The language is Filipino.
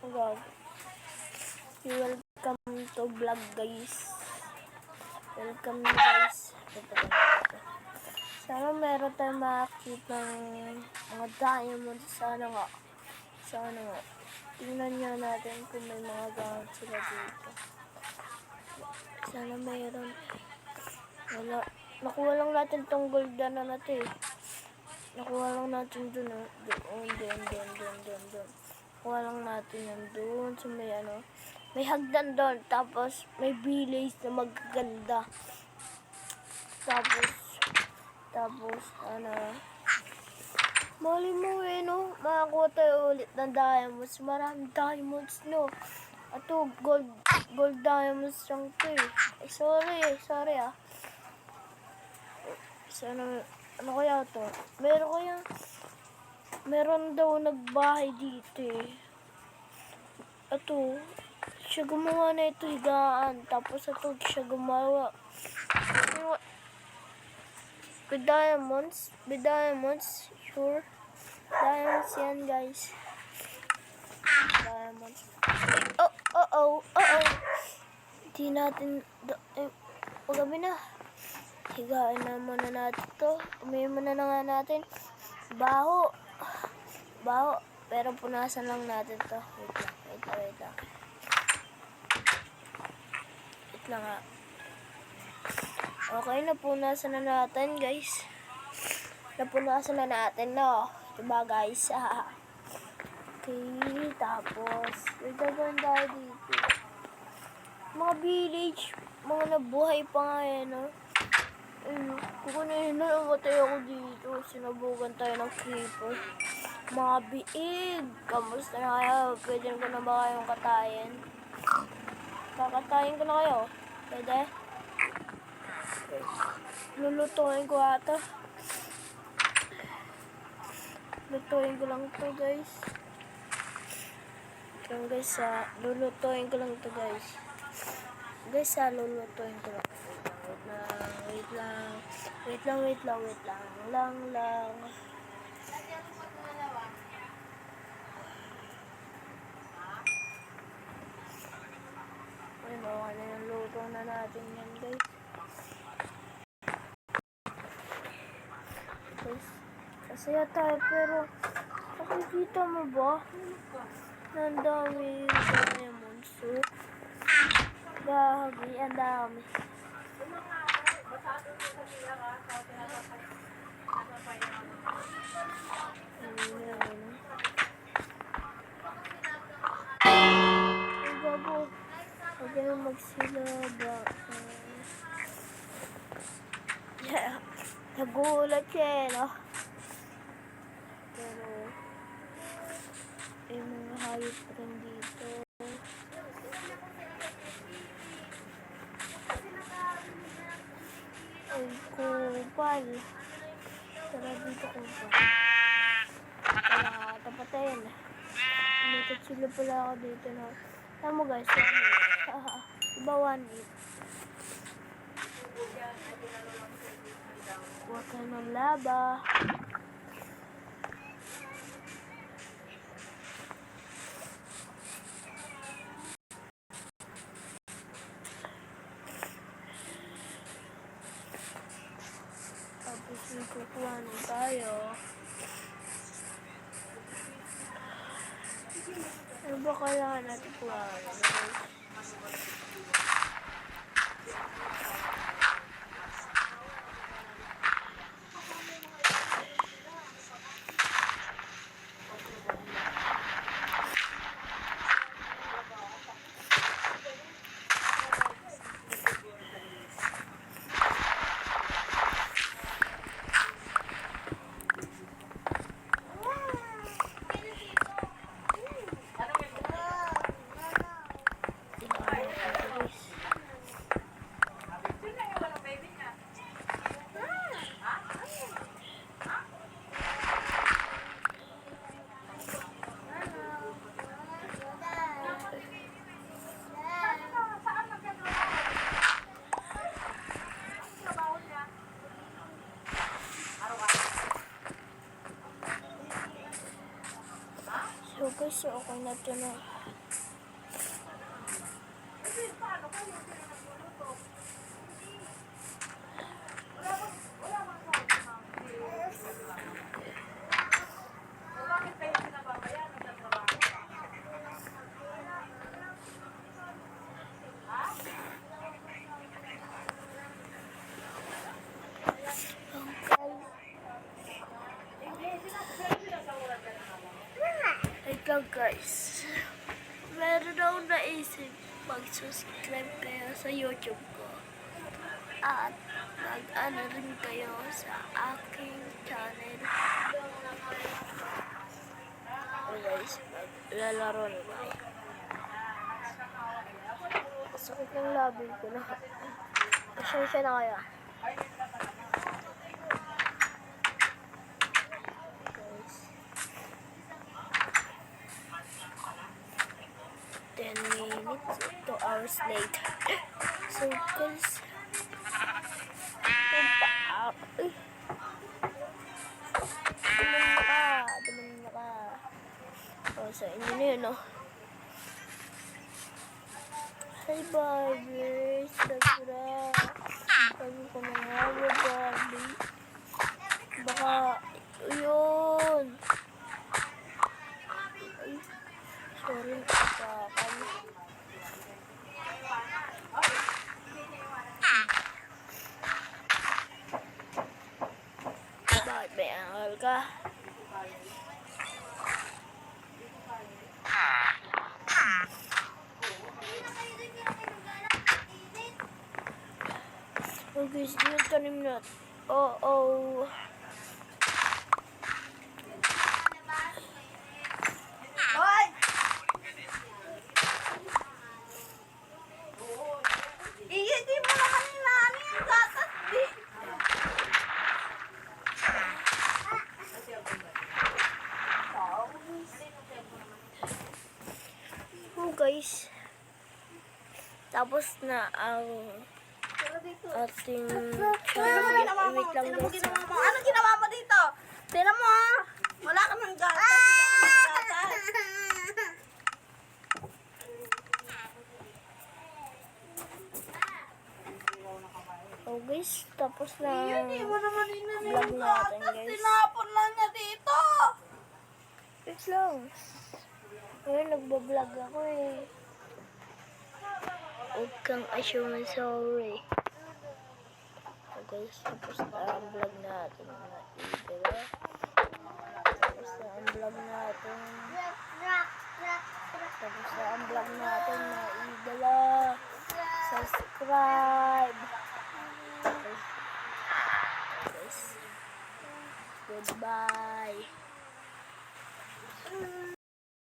Gag. Welcome to vlog, guys. Welcome guys. Sana meron tayong makakita ng mga diamonds. Sana nga. Tingnan nyo natin kung may mga gamit sila dito. Sana meron. Wala. Nakuha lang natin tong gold na natin. Nakuha lang natin dun. Doon. Nakuha lang natin yan dun. So may hagdan doon. Tapos may village na magaganda. Tapos mali mo no? Makakuha tayo ulit ng diamonds. Maraming diamonds, no? Ato, gold diamonds lang to eh. Sorry ah. Sana, ano kaya to? Meron daw nagbahay dito eh. Ato, siya gumawa na ito higaan. Tapos ato, siya gumawa. With diamonds, sure. Diamonds yan, guys. Diamonds. Oh. Hindi natin, magabi na. Higaan na muna natin to. Umihin muna na nga natin. Baho. Pero punasan lang natin to. Wait lang nga. Okay, napunasan na natin, guys. Napunasan na natin, no? Diba, guys? Okay, tapos, wait tayo dito. Mga village, mga nabuhay pa nga yan, no? Kukunin na namatay ako dito. Sinabugan tayo ng creeper. Mga biig. Kamusta na kayo? Pwede ko na ba kayong katayin? Kakatayin ko na kayo. Pwede? Lulutuin ko ata. Lutuin ko lang to, guys. Lulutuin ko lang to, guys. Lulutuin ko lang. Wait lang. Okay na yung luto na natin yan, guys. Kasaya tayo, pero nakikita mo ba? Ang dami diamonds. Grabe, ang dami. Ang gabo. Huwag kayo magsilaba. Nagulat siya, no? Pero, mga hayop rin dito. Ay, kupal. Tara dito, kupal. Kaya, tapatayin. Umikat sila pala ako dito, no? Tama mo, guys. Diba 1-8? Huwag kayo ng laba. Tapos may kukuha na tayo. Ano ba kailangan natin kuha? So guys, okay na ito na. Wait lang guys. Meron akong naisip mag-subscribe kayo sa YouTube ko. At mag-ano rin kayo sa aking channel. Okay guys, maglalaro na tayo. Sakit ng labi ko na. Pasensya na kaya. Guys. 10 minutes, 2 hours later. So guys, dumanin na ka. O, sa inyo na yun, no? Hi, Barbie. Sabra. Sabi ko na nga, Barbie. Baka, yun. Ay, sorry, kapakan. Bakit may angal ka? Oh guys, tanim na. Oh. Hoy! Di mo na kanina ano yung gatas, di. Oh guys. Tapos na ang ating channel. Wait lang guys. Ano ginawa mo dito? Tingnan mo ah. Wala ka ng gatas. Wala ka ng gatas. Oh guys, tapos na Hindi mo naman vlog natin guys. Tinapon lang niya dito. Wait lang. Ngayon nagbablog ako eh. Huwag kang assume sorry. So guys, tapos na ang vlog natin na diba? Tapos na ang vlog natin. Tapos na ang vlog natin na idala. Subscribe. Guys. Goodbye.